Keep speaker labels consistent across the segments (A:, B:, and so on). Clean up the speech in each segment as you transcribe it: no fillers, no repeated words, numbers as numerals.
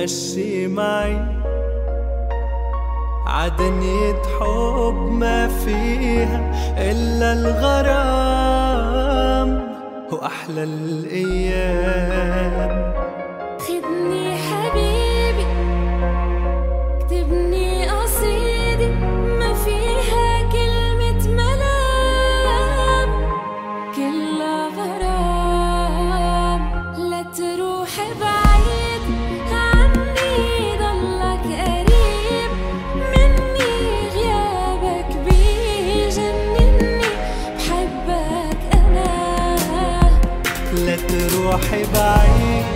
A: مشي معي عدنية حب ما فيها إلا الغرام وأحلى الأيام.
B: خدني حبيبي اكتبني قصيدة ما فيها كلمة ملام، كلها غرام. لا تروح بعيد عني ضلك قريب مني، غيابك بيجنني بحبك أنا.
A: لا تروحي بعيد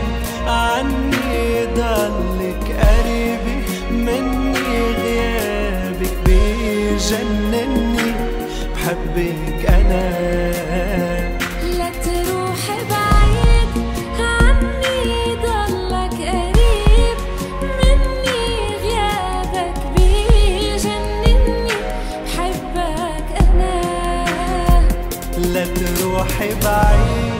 A: عني ضلك قريبي مني، غيابك بيجنني بحبك أنا.
B: لا تروح بعيد عني ضلك قريب مني، غيابك بيجنني بحبك أنا.
A: لا تروحي بعيد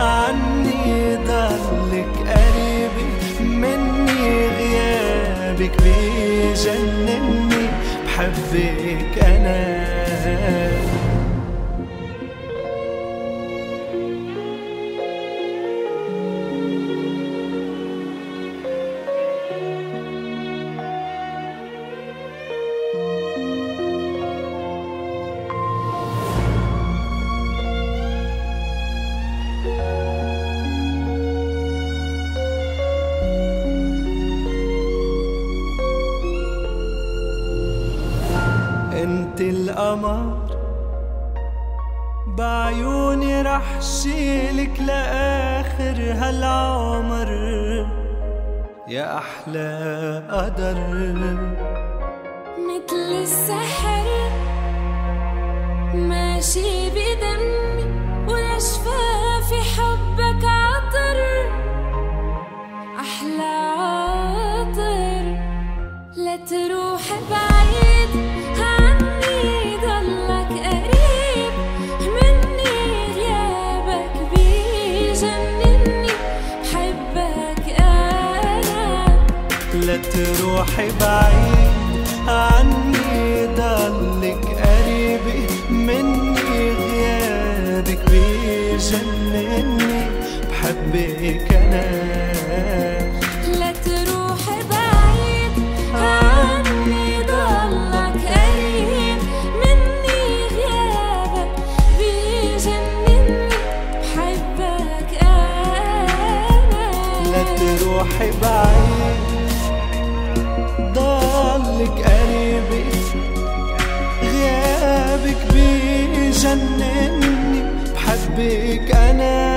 A: عني ضلك قريبي مني، غيابك بيجنني بحبك أنا. انت القمر بعيوني رح شيلك لآخر هالعمر، يا أحلى قدر.
B: مثل السحر ماشي بدمي ولشفافي حبك عطر، أحلى عطر. لا تروح بعيد عني ضلك قريب مني، غيابك بيجنني بحبك أنا.
A: لا تروحي بعيد عني ضلك قريبي مني، غيابك بيجنني بحبك أنا.
B: لا تروح بعيد عني ضلك قريب مني، غيابك بيجنني بحبك أنا.
A: لا تروحي بعيد ضلك قريبي، غيابك بيجنني بحبك أنا.